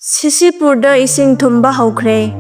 Ccpurda Esing Thumle haukhre.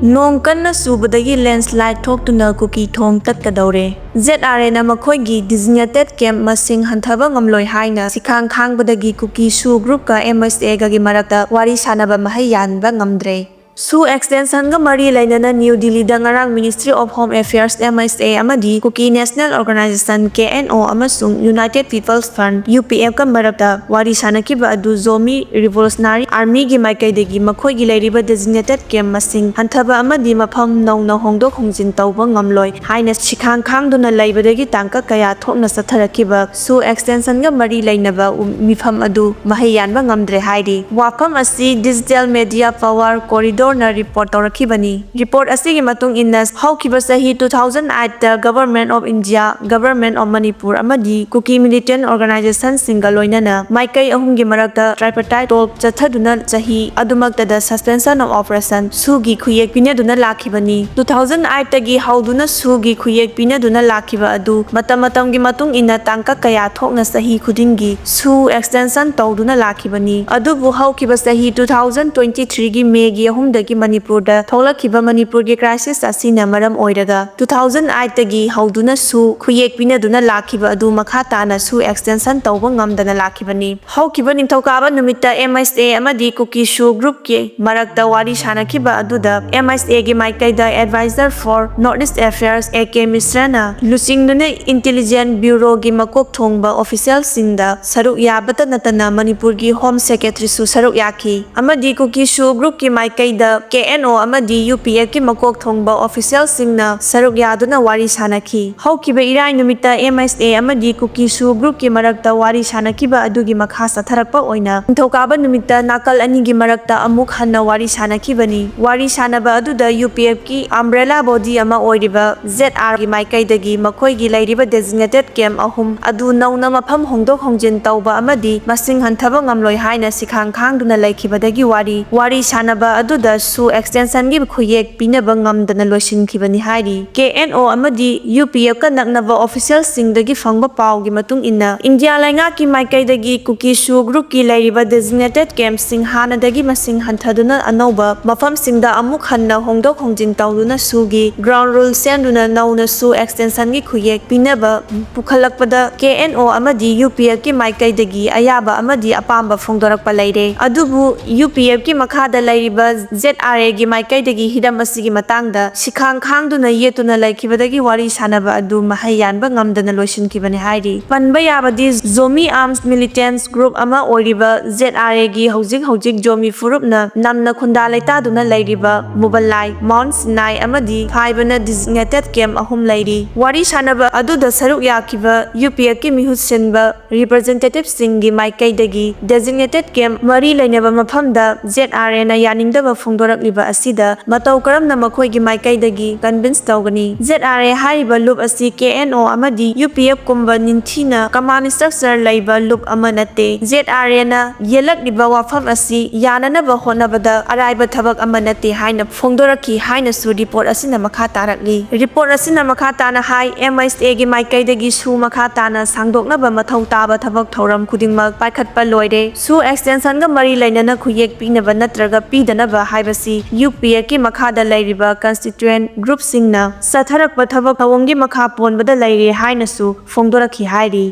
Nong kanna subadagi landslide thoktuna Kuki Thong Tatkhidore ZRA na makhoigi designated camp masing hanthaba ngamloi haina sikhang khangbadagi Kuki Su group ka MSA gagi marakta wari sanaba mahai yanba ngamdre. Su extension ga mari lainana New Delhi da ngarang Ministry of Home Affairs MSA amadi Kuki National Organization KNO amasung United People's Front UPF ka marakta wari sanakiba adu Zomi Revolutionary Army gi maikaidagi makhoigi lairiba designated camp masing hanthaba amadi mafam nongna hongdok hongjin tawba ngamloi haina sikhang khangduna laibadagi tangka kaya thokna satharakiba Su extension ga mari lainaba mifam adu mahai yanba ngamdre hairi wafam asi digital media power corridor na report taurakibani. Report asigi matung inna haukiba sahi 2008 da Government of India, Government of Manipur amadi Kuki militant organization singa loinana maikai ahumgi marakta tripartite talk chathaduna sahi adumakta da suspension of operation sugi khuyek pinaduna lakhibani. 2008 tagi hauduna sugi khuyek pinaduna lakhiba adu matam gi matung inna tangka kaya thokna sahi khudingi su extension tawduna lakhibani. Adubu haukiba sahi 2023 gi May gi ahum dagi Manipur da thoklakiba Manipur gi crisis asina maram oiraga 2008 tagi hauduna su khuyek pinaduna lakhiba adu makha tana su extension tawba ngamdana lakhibani. Haukiba ningthokaba numita MSA amadi Kuki Su group ki marakta wari sanakiba aduda MSA gi maikaida advisor for Northeast Affairs AK Misrana lusingduna Intelligence Bureau gi makok thongba official singda saruk yabata natana Manipur gi Home Secretary su saruk yaki amadi Kuki Su group ki maikaida KNO amadi UPF ki makok thongba official singna saruk yaduna wari sanaki. Haukiba irai numita MSA amadi Kuki Su group ki marakta wari sanakiba adugi makha satharakpa oina ningthokaba numita nakal anigi marakta amuk hanna wari sanakibani. Wari sanaba aduda UPF ki umbrella body ama oiriba ZR gi maikaidagi makhoigi lairiba designated camp ahum adu nauna mafam hongdok hongjin tawba amadi masing hanthaba ngamloi haina sikhang khangduna laikhibadagi wari sanaba aduda Su extension gi khuyek pinaba ngamdana loisinkhibani hairi KNO amadi UPF ka naknaba official singdagi phangba paw gi matung inna India lainga ki maikaidagi Kuki Su group ki lairiba designated camp sing hanadagi masing hanthaduna anoba mafam singda amuk hanna hongdok hongjin tawduna Su gi ground rule senduna nauna Su extension gi khuyek pinaba pukhalakpada KNO amadi UPF ki maikaidagi ayaba amadi apamba phongdorakpa laire adubu UPF ki makhada lairiba ZRA gi maikaidagi hidam asigi matangda sikhang khangduna yetuna laikhibadagi wari sanaba adu mahai yanba ngamdana loisinkhibani hairi panba yabadi Zomi Arms Militants Group ama oiriba ZRA gi hojik Zomi furupna namna khunda laitaduna lairiba Mubalai Mount Sinai amadi haibana designated camp ahum lairi wari sanaba aduda saruk yakiba UPF ki mihut senba representative singi maikaidagi designated camp mari lainaba mafamda ZRA na yaningdaba phongdorakliba asida matau karamna makhoigi maikaidagi convince tawgani. ZRA hariba loop asi KNO amadi UPF kumba ninthina command structure laiba loop ama nate ZRA na yelakliba wafam asi yananaba honabada araiba thabak ama nate haina phongdoraki haina su report asina makha tarakli. Report asina makha tana hai MSA gi maikaidagi Su makha tana sangdoknaba mathau taba thabak thoram khudingmak paikhatpa loire Su extension ga mari lainana khuyek pinaba natraga pidanaba haibasi UPF ki makhada lairiba constituent group singna satharakpa thabak thawongi makha ponbada laire haina su phongdoraki hairi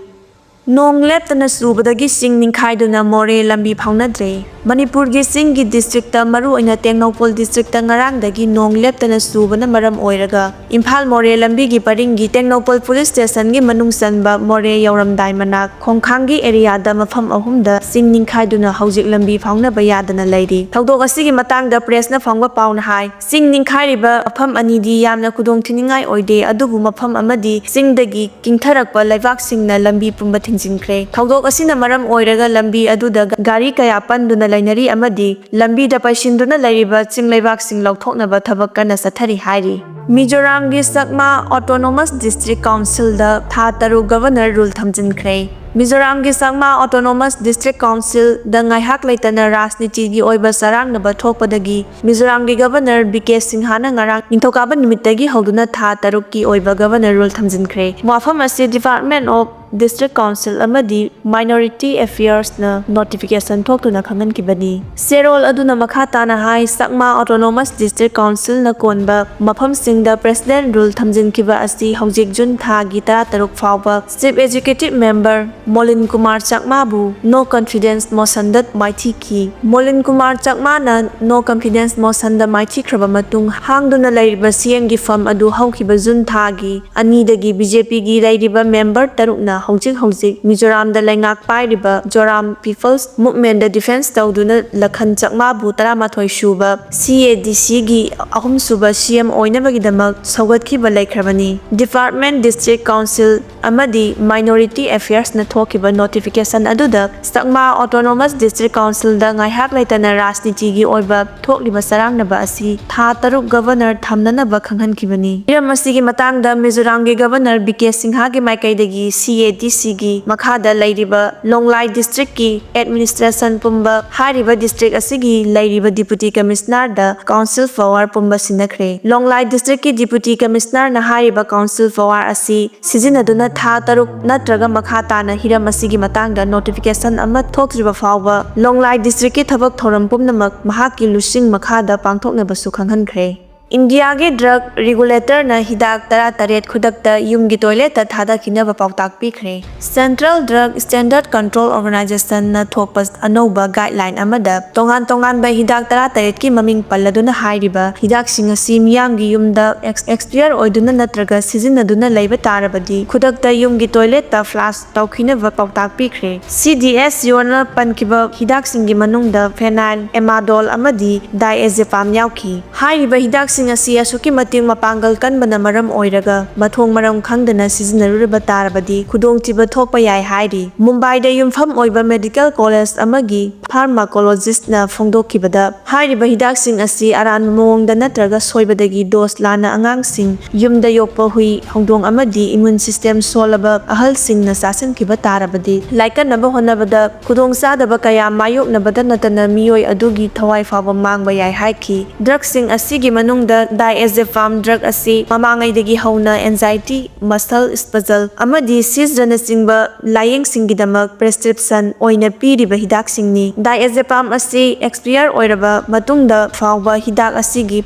Nong leptana subadagi sing ningkhaiduna more lambi phaunadre Manipur gi sing gi district ta maru oina Tengnopol district ta ngarang dagi nong leptana subana maram oiraga Imphal more lambi gi paringi Tengnopol police station gi manung sanba more yauramdai manak khongkhangi area da mafam ahumda sing ningkhaiduna hojik lambi phaunaba yadana lairi thawdok asigi matangda press na phangba pauna hai sing ningkhairiba mafam anidi yamna khudong thiningai oide adubu mafam amadi singdagi kingtharakpa laibak singna lambi pumba jinkhre thawdok asina maram oiraga lambi aduda gari kaya panduna lainari amadi lambi da paisinduna lairiba chinglaibak sing lauthoknaba thabak kana sathari hairi Mizoram gi Sakma Autonomous District Council da tha taru governor rule thamjinkhre ꯃꯤꯖꯣꯔꯥꯝꯒꯤ ꯁꯪꯃꯥ autonomous district ꯀꯥꯎꯟꯁꯤꯜꯗ ꯉꯥꯏꯍꯥꯛ ꯂꯩꯇꯅ ꯔꯥꯖꯅꯤꯇꯤꯒꯤ ꯑꯣꯏꯕ ꯆꯔꯥꯡꯅꯕ ꯊꯣꯛꯄꯗꯒꯤ ꯃꯤꯖꯣꯔꯥꯝꯒꯤ governor ꯕꯤ.ꯀꯦ. ꯁꯤꯡꯍꯅ ꯉꯔꯥꯡ ꯅꯤꯡꯊꯧꯀꯥꯕ ꯅꯨꯃꯤꯠꯇꯒꯤ ꯍꯧꯗꯨꯅ ꯊꯥ 6ꯀꯤ ꯑꯣꯏꯕ ꯒꯕꯔꯅꯔ ꯔꯨꯜ ꯊꯝꯖꯤꯟꯈ꯭ꯔꯦ꯫ ꯋꯥꯐꯝ ꯑꯁꯤ ꯗꯤꯄꯥꯔꯠꯃꯦꯟꯠ ꯑꯣꯐ ꯗꯤꯁꯇ꯭ꯔꯤꯛ ꯀꯥꯎꯟꯁꯤꯜ ꯑꯃꯗꯤ ꯃꯥꯏꯅꯣꯔꯤꯇꯤ ꯑꯦꯐꯤꯌꯔꯁꯅ ꯅꯣꯇꯤꯐꯤꯀꯦꯁꯟ ꯊꯣꯛꯇꯨꯅ ꯈꯪꯍꯟꯈꯤꯕꯅꯤ꯫ ꯆꯦꯔꯣꯜ ꯑꯗꯨꯅ ꯃꯈꯥ ꯇꯥꯅ ꯍꯥꯏ ꯁꯛꯃꯥ ꯑꯣꯇꯣꯅꯣꯃꯁ ꯗꯤꯁꯇ꯭ꯔꯤꯛ ꯀꯥꯎꯟꯁꯤꯜꯅ ꯀꯣꯟꯕ ꯃꯐꯝꯁꯤꯡꯗ ꯄ꯭ꯔꯦꯁꯤꯗꯦꯟꯠ ꯔꯨꯜ ꯊꯝꯖꯤꯟꯈꯤꯕ ꯑꯁꯤ ꯍꯧꯖꯤꯛ ꯖꯨꯟ ꯊꯥꯒꯤ 13 ꯐꯥꯎꯕ ꯆꯤꯐ ꯑꯦꯛꯖꯤꯀ꯭ꯌꯨꯇꯤꯚ ꯃꯦꯝꯕꯔ ꯃꯣꯂꯤꯟ ꯀꯨꯃꯥꯔ ꯆꯛꯃꯥꯕꯨ ꯅꯣ ꯀꯟꯐꯤꯗꯦꯟꯁ ꯃꯣꯁꯟꯗ ꯃꯥꯏꯊꯤꯈꯤ꯫ ꯃꯣꯂꯤꯟ ꯀꯨꯃꯥꯔ ꯆꯛꯃꯥꯅ ꯅꯣ ꯀꯟꯐꯤꯗꯦꯟꯁ ꯃꯣꯁꯟꯗ ꯃꯥꯏꯊꯤꯈ꯭ꯔꯕ ꯃꯇꯨꯡ ꯍꯥꯡꯗꯨꯅ ꯂꯩꯔꯤꯕ ꯁꯤ.ꯑꯦꯝꯒꯤ ꯐꯝ ꯑꯗꯨ ꯍꯧꯈꯤꯕ ꯖꯨꯟ ꯊꯥꯒꯤ 2ꯗꯒꯤ ꯕꯤ.ꯖꯦ.ꯄꯤꯒꯤ ꯂꯩꯔꯤꯕ ꯃꯦꯝꯕꯔ 3ꯅ ꯍꯧꯖꯤꯛ ꯃꯤꯖꯣꯔꯥꯝꯗ ꯂꯩꯉꯥꯛ ꯄꯥꯏꯔꯤꯕ ꯖꯣꯔꯥꯝ ꯄꯤꯄꯜꯁ ꯃꯨꯚꯃꯦꯟꯠꯗ ꯗꯤꯐꯦꯟꯁ ꯇꯧꯗꯨꯅ ꯂꯈꯟ ꯆꯛꯃꯥꯕꯨ 11 ꯁꯨꯕ ꯁꯤ.ꯑꯦ.ꯗꯤ.ꯁꯤꯒꯤ 3ꯁꯨꯕ ꯁꯤ.ꯑꯦꯝ ꯑꯣꯏꯅꯕꯒꯤꯗꯃꯛ ꯁꯧꯒꯠꯈꯤꯕ ꯂꯩꯈ꯭ꯔꯕꯅꯤ꯫ ꯗꯤꯄꯥꯔꯠꯃꯦꯟꯠ ꯗꯤꯁꯇ꯭ꯔꯤꯛ ꯀꯥꯎꯟꯁꯤꯜ ꯑꯃꯗꯤ ꯃꯥꯏꯅꯣꯔꯤꯇꯤ ꯑꯦꯐꯤꯌꯔꯁꯅ ꯊꯣꯛꯈꯤꯕ ꯅꯣꯇꯤꯐꯤꯀꯦꯁꯟ ꯑꯗꯨꯗ ꯁꯛꯃꯥ ꯑꯣꯇꯣꯅꯣꯃꯁ ꯗꯤꯁꯇ꯭ꯔꯤꯛ ꯀꯥꯎꯟꯁꯤꯜꯗ ꯉꯥꯏꯍꯥꯛ ꯂꯩꯇꯅ ꯔꯥꯖꯅꯤꯇꯤꯒꯤ ꯑꯣꯏꯕ ꯊꯣꯛꯂꯤꯕ ꯆꯔꯥꯡꯅꯕ ꯑꯁꯤ ꯊꯥ 6 ꯒꯕꯔꯅꯔ ꯊꯝꯅꯅꯕ ꯈꯪꯍꯟꯈꯤꯕꯅꯤ꯫ ꯍꯤꯔꯝ ꯑꯁꯤꯒꯤ ꯃꯇꯥꯡꯗ ꯃꯤꯖꯣꯔꯥꯝꯒꯤ ꯒꯕꯔꯅꯔ ꯕꯤ.ꯀꯦ. ꯁꯤꯡꯍꯒꯤ ꯃꯥꯏꯀꯩꯗꯒꯤ ꯁꯤ.ꯑꯦ.ꯗꯤ.ꯁꯤꯒꯤ ꯃꯈꯥꯗ ꯂꯩꯔꯤꯕ ꯂꯣꯡꯂꯥꯏ ꯗꯤꯁꯇ꯭ꯔꯤꯛꯀꯤ ꯑꯦꯗꯃꯤꯅꯤꯁꯇ꯭ꯔꯦꯁꯟ ꯄꯨꯝꯕ ꯍꯥꯏꯔꯤꯕ ꯗꯤꯁꯇ꯭ꯔꯤꯛ ꯑꯁꯤꯒꯤ ꯂꯩꯔꯤꯕ ꯗꯤꯄꯨꯇꯤ ꯀꯃꯤꯁꯅꯔꯗ ꯀꯥꯎꯟꯁꯤꯜ ꯄꯥꯋꯔ ꯄꯨꯝꯕ ꯁꯤꯟꯅꯈ꯭ꯔꯦ꯫ ꯂꯣꯡꯂꯥꯏ ꯗꯤꯁꯇ꯭ꯔꯤꯛꯀꯤ ꯗꯤꯄꯨꯇꯤ ꯀꯃꯤꯁꯅꯔꯅ ꯍꯥꯏꯔꯤꯕ ꯀꯥꯎꯟꯁꯤꯜ ꯄꯥꯋꯔ ꯑꯁꯤ ꯁꯤꯖꯤꯟꯅꯗꯨꯅ ꯊꯥ 6 ꯅꯠꯇ꯭ꯔꯒ ꯃꯈꯥ ꯇꯥꯅ ꯍꯤꯔꯝ ꯑꯁꯤꯒꯤ ꯃꯇꯥꯡꯗ ꯅꯣꯇꯤꯐꯤꯀꯦꯁꯟ ꯑꯃ ꯊꯣꯛꯇ꯭ꯔꯤꯕ ꯐꯥꯎꯕ ꯂꯣꯡꯂꯥꯏ ꯗꯤꯁꯇ꯭ꯔꯤꯛꯀꯤ ꯊꯕꯛ ꯊꯧꯔꯝ ꯄꯨꯝꯅꯃꯛ ꯃꯍꯥꯛꯀꯤ ꯂꯨꯆꯤꯡ ꯃꯈꯥꯗ ꯄꯥꯡꯊꯣꯛꯅꯕꯁꯨ ꯈꯪꯍꯟꯈ꯭ꯔꯦ꯫ ꯏꯟꯗꯤꯌꯥꯒꯤ ꯗ꯭ꯔꯒ ꯔꯤꯒꯨꯂꯦꯇꯔꯅ ꯍꯤꯗꯥꯛ 18 ꯈꯨꯗꯛꯇ ꯌꯨꯝꯒꯤ ꯇꯣꯏꯂꯦꯠꯇ ꯊꯥꯗꯈꯤꯅꯕ ꯄꯥꯎꯇꯥꯛ ꯄꯤꯈ꯭ꯔꯦ꯫ ꯁꯦꯟꯇ꯭ꯔꯦꯜ ꯗ꯭ꯔꯒ ꯁ꯭ꯇꯦꯟꯗꯔꯗ ꯀꯟꯇ꯭ꯔꯣꯜ ꯑꯣꯔꯒꯅꯥꯏꯖꯦꯁꯟꯅ ꯊꯣꯛꯄ ꯑꯅꯧꯕ ꯒꯥꯏꯗꯂꯥꯏꯟ ꯑꯃꯗ ꯇꯣꯉꯥꯟ-ꯇꯣꯉꯥꯟꯕ ꯍꯤꯗꯥꯛ 18ꯀꯤ ꯃꯃꯤꯡ ꯄꯜꯂꯗꯨꯅ ꯍꯥꯏꯔꯤꯕ ꯍꯤꯗꯥꯛꯁꯤꯡ ꯑꯁꯤ ꯃꯤꯌꯥꯝꯒꯤ ꯌꯨꯝꯗ ꯑꯦꯛꯁꯄꯤꯌꯔ ꯑꯣꯏꯗꯨꯅ ꯅꯠꯇ꯭ꯔꯒ ꯁꯤꯖꯤꯟꯅꯗꯨꯅ ꯂꯩꯕ ꯇꯥꯔꯕꯗꯤ ꯈꯨꯗꯛꯇ ꯌꯨꯝꯒꯤ ꯇꯣꯏꯂꯦꯠꯇ ꯐ꯭ꯂꯥꯁ ꯇꯧꯈꯤꯅꯕ ꯄꯥꯎꯇꯥꯛ ꯄꯤꯈ꯭ꯔꯦ꯫ ꯁꯤ.ꯗꯤ.ꯑꯦꯁ.ꯁꯤꯑꯣꯅ ꯄꯟꯈꯤꯕ ꯍꯤꯗꯥꯛꯁꯤꯡꯒꯤ ꯃꯅꯨꯡꯗ ꯐꯦꯅꯥꯏꯜ, ꯑꯦꯃꯥꯗꯣꯜ ꯑꯃꯗꯤ ꯗꯥꯏꯑꯦꯖꯦꯄꯥꯝ ꯌꯥꯎꯈꯤ꯫ ꯍꯥꯏꯔꯤꯕ ꯍꯤꯗꯥꯛꯁꯤꯡ ꯑꯁꯤ ꯑꯁꯨꯛꯀꯤ ꯃꯇꯤꯛ ꯃꯄꯥꯡꯒꯜ ꯀꯟꯕꯅ ꯃꯔꯝ ꯑꯣꯏꯔꯒ ꯃꯊꯣꯡ ꯃꯔꯝ ꯈꯪꯗꯅ ꯁꯤꯖꯤꯟꯅꯔꯨꯔꯕ ꯇꯥꯔꯕꯗꯤ ꯈꯨꯗꯣꯡꯊꯤꯕ ꯊꯣꯛꯄ ꯌꯥꯏ ꯍꯥꯏꯔꯤ꯫ ꯃꯨꯝꯕꯥꯏꯗ ꯌꯨꯝꯐꯝ ꯑꯣꯏꯕ ꯃꯦꯗꯤꯀꯦꯜ ꯀꯣꯂꯦꯖ ꯑꯃꯒꯤ ꯐꯥꯔꯃꯥꯀꯣꯂꯣꯖꯤꯁꯠꯅ ꯐꯣꯡꯗꯣꯛꯈꯤꯕꯗ ꯍꯥꯏꯔꯤꯕ ꯍꯤꯗꯥꯛꯁꯤꯡ ꯑꯁꯤ ꯑꯔꯥꯟꯕ ꯃꯑꯣꯡꯗ ꯅꯠꯇ꯭ꯔꯒ ꯁꯣꯏꯕꯗꯒꯤ ꯗꯣꯁ ꯂꯥꯟꯅ ꯑꯉꯥꯡꯁꯤꯡ, ꯌꯨꯝꯗ ꯌꯣꯛꯄ ꯍꯨꯏ, ꯍꯧꯗꯣꯡ ꯑꯃꯗꯤ ꯏꯝꯃ꯭ꯌꯨꯟ ꯁꯤꯁꯇꯦꯝ ꯁꯣꯜꯂꯕ ꯑꯍꯜꯁꯤꯡꯅ ꯆꯥꯁꯤꯟꯈꯤꯕ ꯇꯥꯔꯕꯗꯤ ꯂꯥꯏꯀꯠꯅꯕ ꯍꯣꯠꯅꯕꯗ ꯈꯨꯗꯣꯡꯆꯥꯗꯕ ꯀꯌꯥ ꯃꯥꯌꯣꯛꯅꯕꯇ ꯅꯠꯇꯅ ꯃꯤꯑꯣꯏ ꯑꯗꯨꯒꯤ ꯊꯋꯥꯏ ꯐꯥꯎꯕ ꯃꯥꯡꯕ ꯌꯥꯏ ꯍꯥꯏꯈꯤ꯫ ꯗ꯭ꯔꯒꯁꯤꯡ ꯑꯁꯤꯒꯤ ꯃꯅꯨꯡꯗ ꯗꯥꯏꯑꯦꯖꯦꯄꯥꯝ ꯗ꯭ꯔꯒ ꯑꯁꯤ ꯃꯃꯥꯡꯉꯩꯗꯒꯤ ꯍꯧꯅ ꯑꯦꯟꯖꯥꯏꯇꯤ, ꯃꯁꯜ ꯁ꯭ꯄꯖꯜ ꯑꯃꯗꯤ ꯁꯤꯖꯅꯆꯤꯡꯕ ꯂꯥꯏꯌꯦꯡꯁꯤꯡꯒꯤꯗꯃꯛ ꯄ꯭ꯔꯦꯁꯀ꯭ꯔꯤꯞꯁꯟ ꯑꯣꯏꯅ ꯄꯤꯔꯤꯕ ꯍꯤꯗꯥꯛꯁꯤꯡꯅꯤ꯫ ꯗꯥꯏꯑꯦꯖꯦꯄꯥꯝ ꯑꯁꯤ ꯑꯦꯛꯁꯄꯤꯌꯔ ꯑꯣꯏꯔꯕ ꯃꯇꯨꯡꯗ ꯐꯥꯎꯕ ꯍꯤꯗꯥꯛ ꯑꯁꯤꯒꯤ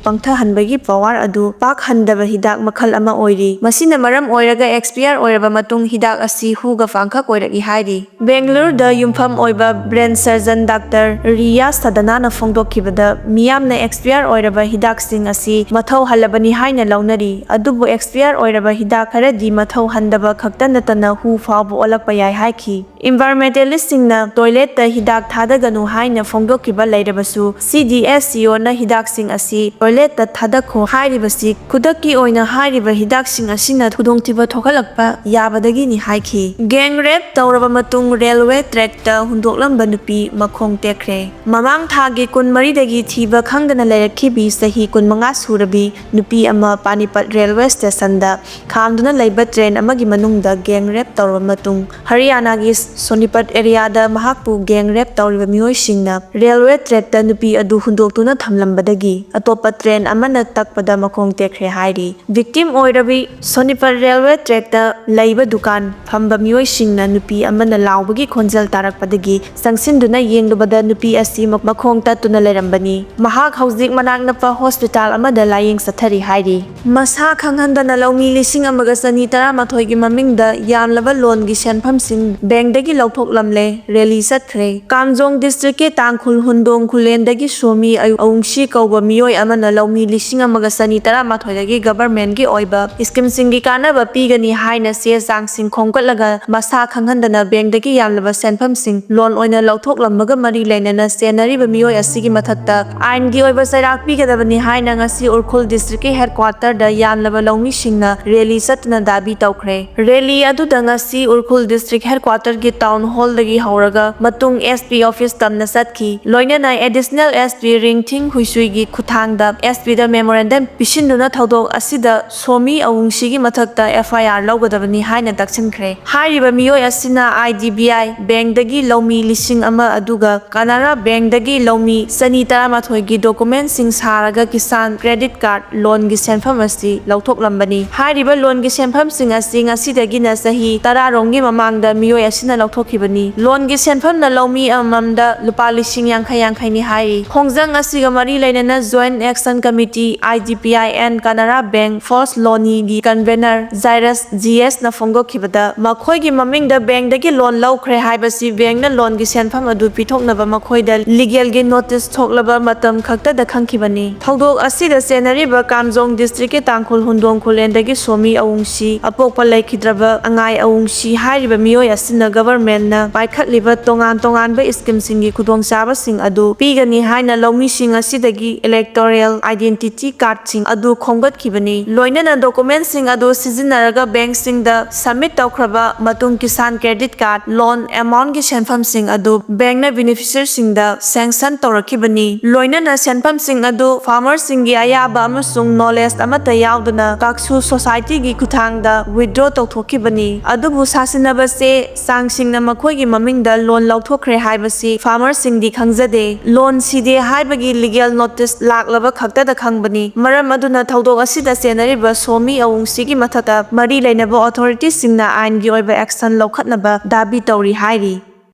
ꯄꯪꯊꯍꯟꯕꯒꯤ ꯄꯥꯋꯔ ꯑꯗꯨ ꯄꯥꯛ ꯍꯟꯗꯕ ꯍꯤꯗꯥꯛ ꯃꯈꯜ ꯑꯃ ꯑꯣꯏꯔꯤ꯫ ꯃꯁꯤꯅ ꯃꯔꯝ ꯑꯣꯏꯔꯒ ꯑꯦꯛꯁꯄꯤꯌꯔ ꯑꯣꯏꯔꯕ ꯃꯇꯨꯡ ꯍꯤꯗꯥꯛ ꯑꯁꯤ ꯍꯨꯒ ꯄꯥꯡꯈꯛ ꯑꯣꯏꯔꯛꯏ ꯍꯥꯏꯔꯤ꯫ ꯕꯦꯡꯒꯂꯨꯔꯨꯗ ꯌꯨꯝꯐꯝ ꯑꯣꯏꯕ ꯕ꯭ꯔꯦꯟ ꯁꯔꯖꯟ ꯗꯥꯛꯇꯔ ꯔꯤꯌꯥ ꯁꯗꯅꯥꯅ ꯐꯣꯡꯗꯣꯛꯈꯤꯕꯗ ꯃꯤꯌꯥꯝꯅ ꯑꯦꯛꯁꯄꯤꯌꯔ ꯑꯣꯏꯔꯕ ꯍꯤꯗꯥꯛꯁꯤꯡ ꯑꯁꯤ ꯃꯊꯧ ꯍꯜꯂꯕꯅꯤ ꯍꯥꯏꯅ ꯂꯧꯅꯔꯤ, ꯑꯗꯨꯕꯨ ꯑꯦꯛꯁꯄꯤꯌꯔ ꯑꯣꯏꯔꯕ ꯍꯤꯗꯥꯛ ꯈꯔꯗꯤ ꯃꯊꯧ ꯍꯟꯗꯕ ꯈꯛꯇ ꯅꯠꯇꯅ ꯍꯨ ꯐꯥꯎꯕ ꯑꯣꯜꯂꯛꯄ ꯌꯥꯏ ꯍꯥꯏꯈꯤ꯫ ꯏꯟꯚꯥꯏꯔꯟꯃꯦꯟꯇꯦꯂꯤꯁ꯭ꯇꯁꯤꯡꯅ ꯇꯣꯏꯂꯦꯠꯇ ꯍꯤꯗꯥꯛ ꯊꯥꯗꯒꯅꯨ ꯍꯥꯏꯅ ꯐꯣꯡꯗꯣꯛꯈꯤꯕ ꯂꯩꯔꯕꯁꯨ ꯁꯤ.ꯗꯤ.ꯑꯦꯁ.ꯁꯤꯑꯣꯅ ꯍꯤꯗꯥꯛꯁꯤꯡ ꯑꯁꯤ ꯇꯣꯏꯂꯦꯠꯇ ꯊꯥꯗꯈꯣ ꯍꯥꯏꯔꯤꯕꯁꯤ ꯈꯨꯗꯛꯀꯤ ꯑꯣꯏꯅ ꯍꯥꯏꯔꯤꯕ ꯍꯤꯗꯥꯛꯁꯤꯡ ꯑꯁꯤꯅ ꯈꯨꯗꯣꯡꯊꯤꯕ ꯊꯣꯛꯍꯜꯂꯛꯄ ꯌꯥꯕꯗꯒꯤꯅꯤ ꯍꯥꯏꯈꯤ꯫ ꯒꯦꯡ ꯔꯦꯞ ꯇꯧꯔꯕ ꯃꯇꯨꯡ ꯔꯦꯜꯋꯦ ꯇ꯭ꯔꯦꯛꯇ ꯍꯨꯟꯗꯣꯛꯂꯝꯕ ꯅꯨꯄꯤ ꯃꯈꯣꯡ ꯇꯦꯛꯈ꯭ꯔꯦ꯫ ꯃꯃꯥꯡ ꯊꯥꯒꯤ 23ꯗꯒꯤ ꯊꯤꯕ ꯈꯪꯗꯅ ꯂꯩꯔꯛꯈꯤꯕꯤ ꯆꯍꯤ 25 ꯁꯨꯔꯕꯤ ꯅꯨꯄꯤ ꯑꯃ ꯄꯥꯅꯤꯄꯠ ꯔꯦꯜꯋꯦ ꯁ꯭ꯇꯦꯁꯟꯗ ꯈꯥꯝꯗꯨꯅ ꯂꯩꯕ ꯇ꯭ꯔꯦꯟ ꯑꯃꯒꯤ ꯃꯅꯨꯡꯗ ꯒꯦꯡ ꯔꯦꯞ ꯇꯧꯔꯕ ꯃꯇꯨꯡ ꯍꯔꯤꯌꯥꯅꯥꯒꯤ ꯁꯣꯅꯤꯄꯠ ꯑꯦꯔꯤꯌꯥꯗ ꯃꯍꯥꯛꯄꯨ ꯒꯦꯡ ꯔꯦꯞ ꯇꯧꯔꯤꯕ ꯃꯤꯑꯣꯏꯁꯤꯡꯅ ꯔꯦꯜꯋꯦ ꯇ꯭ꯔꯦꯛꯇ ꯅꯨꯄꯤ ꯑꯗꯨ ꯍꯨꯟꯗꯣꯛꯇꯨꯅ ꯊꯝꯂꯝꯕꯗꯒꯤ ꯑꯇꯣꯞꯄ ꯇ꯭ꯔꯦꯟ ꯑꯃꯅ ꯇꯛꯄꯗ ꯃꯈꯣꯡ ꯇꯦꯛꯈ꯭ꯔꯦ ꯍꯥꯏꯔꯤ꯫ ꯚꯤꯛꯇꯤꯝ ꯑꯣꯏꯔꯕꯤ ꯁꯣꯅꯤꯄꯠ ꯔꯦꯜꯋꯦ ꯇ꯭ꯔꯦꯛꯇ ꯂꯩꯕ ꯗꯨꯀꯥꯟ ꯐꯝꯕ ꯃꯤꯑꯣꯏꯁꯤꯡꯅ ꯅꯨꯄꯤ ꯑꯃꯅ ꯂꯥꯎꯕꯒꯤ ꯈꯣꯟꯖꯦꯜ ꯇꯥꯔꯛꯄꯗꯒꯤ ꯆꯪꯁꯤꯟꯗꯨꯅ ꯌꯦꯡꯂꯨꯕꯗ ꯅꯨꯄꯤ ꯑꯁꯤ ꯃꯈꯣꯡ ꯇꯠꯇꯨꯅ ꯂꯩꯔꯝꯕꯅꯤ꯫ ꯃꯍꯥꯛ ꯍꯧꯖꯤꯛ ꯃꯅꯥꯛ ꯅꯛꯄ ꯍꯣꯁꯄꯤꯇꯥꯜ ꯑꯃꯗ ꯂꯥꯌꯦꯡ ꯆꯠꯊꯔꯤ ꯍꯥꯏꯔꯤ꯫ ꯃꯁꯥ ꯈꯪꯍꯟꯗꯅ ꯂꯧꯃꯤ 1,119ꯒꯤ ꯃꯃꯤꯡꯗ ꯌꯥꯝꯂꯕ ꯂꯣꯟꯒꯤ ꯁꯦꯟꯐꯝꯁꯤꯡ ꯕꯦꯡꯛꯗꯒꯤ ꯂꯧꯊꯣꯛꯂꯝꯂꯦ, ꯔꯦꯂꯤ ꯆꯠꯈ꯭ꯔꯦ꯫ ꯀꯥꯝꯖꯣꯡ ꯗꯤꯁꯇ꯭ꯔꯤꯛꯀꯤ ꯇꯥꯡꯈꯨꯜ ꯍꯨꯟꯗꯣꯡ ꯈꯨꯜꯂꯦꯟꯗꯒꯤ ꯁꯣꯃꯤ ꯑꯎꯡꯁꯤ ꯀꯧꯕ ꯃꯤꯑꯣꯏ ꯑꯃꯅ ꯂꯧꯃꯤ 1,119ꯗꯒꯤ ꯒꯚꯔꯟꯃꯦꯟꯠꯀꯤ ꯑꯣꯏꯕ ꯁ꯭ꯀꯤꯝꯁꯤꯡꯒꯤ ꯀꯥꯟꯅꯕ ꯄꯤꯒꯅꯤ ꯍꯥꯏꯅ ꯆꯦ-ꯆꯥꯡꯁꯤꯡ ꯈꯣꯝꯒꯠꯂꯒ ꯃꯁꯥ ꯈꯪꯍꯟꯗꯅ ꯕꯦꯡꯛꯗꯒꯤ ꯌꯥꯝꯂꯕ ꯁꯦꯟꯐꯝꯁꯤꯡ ꯂꯣꯟ ꯑꯣꯏꯅ ꯂꯧꯊꯣꯛꯂꯝꯕꯒ ꯃꯔꯤ ꯂꯩꯅꯅ ꯆꯦꯟꯅꯔꯤꯕ ꯃꯤꯑꯣꯏ ꯑꯁꯤꯒꯤ ꯃꯊꯛꯇ ꯑꯥꯏꯟꯒꯤ ꯑꯣꯏꯕ ꯆꯩꯔꯥꯛ ꯄꯤꯒꯗꯕꯅꯤ ꯍꯥꯏꯅ ꯉꯁꯤ ꯎꯈ꯭ꯔꯨꯜ ꯗꯤꯁꯇ꯭ꯔꯤꯛꯀꯤ ꯍꯦꯗꯀ꯭ꯋꯥꯇꯔꯗ ꯌꯥꯝꯂꯕ ꯂꯧꯃꯤꯁꯤꯡꯅ ꯔꯦꯂꯤ ꯆꯠꯇꯨꯅ ꯗꯥꯕꯤ ꯇꯧꯈ꯭ꯔꯦ꯫ ꯔꯦꯂꯤ ꯑꯗꯨꯗ ꯉꯁꯤ ꯎꯈ꯭ꯔꯨꯜ ꯗꯤꯁꯇ꯭ꯔꯤꯛ ꯍꯦꯗꯀ꯭ꯋꯥꯇꯔꯒꯤ ꯇꯥꯎꯟ ꯍꯣꯜꯗꯒꯤ ꯍꯧꯔꯒ ꯃꯇꯨꯡ SP. Office notice tamna satki loinana additional SP Ringthing Huisuigi khutangda SP da memorandum pisinduna thodok asida somi awungshigi mathakta FIR lawgadabani haina daksinkhre hariba miyoi asina IDBI bank dagi lomi lising ama aduga Canara bank dagi lomi sani taramathoi gi document sing saraga kisan credit card loan gi senfam asi lawthoklambani hariba loan gi senfam sing asi ngasidagi na sahi tararongi mamangda miyoi asina lawthokhibani loan gi senfam na lomi amamda lupa lising yankhai ni hai khongjang asiga mari lainana joint action committee IDPI and Canara bank first loani gi convener Jairus GS na phongdokhibada makhoi gi mamingda bank dagi loan lawkhre haibasi bank na loan gi senfam adu pithoknaba makhoi da legal gi notice thoklaba matam khakta da khangkhibani thodok asida senariba Kamjong district ke Tangkhul Hundoklame dagi somi awungsi apokpa laikhidraba angai awungsi hariba miyoi asina government na paikhatliba tongan ba scheme singi khudong chaba sing adu pigani haina lomi sing asidagi electoral identity card sing adu khonggatkhibani loinana document sing adu sizinaraga bank sing da submit tawkhraba matung kisan credit card loan amount gi senfam sing adu bank na beneficiary sing da sanction tawrakhibani loinana senfam sing adu farmer sing gi ayaba amasung knowledge amata yaudana Kaksu society gi kuthangda withdraw tawthokibani adubu sasinaba se sangsing na makhoi gi maming da loan lawthokre haibasi farmer sing di khangjade loan side haibagi legal notice laklaba khakta da khangbani maram aduna thodok asida senariba somi awungsi gi mathata mari lainaba authorities singna ain gi oiba action lawkhatnaba dabi tawri hairi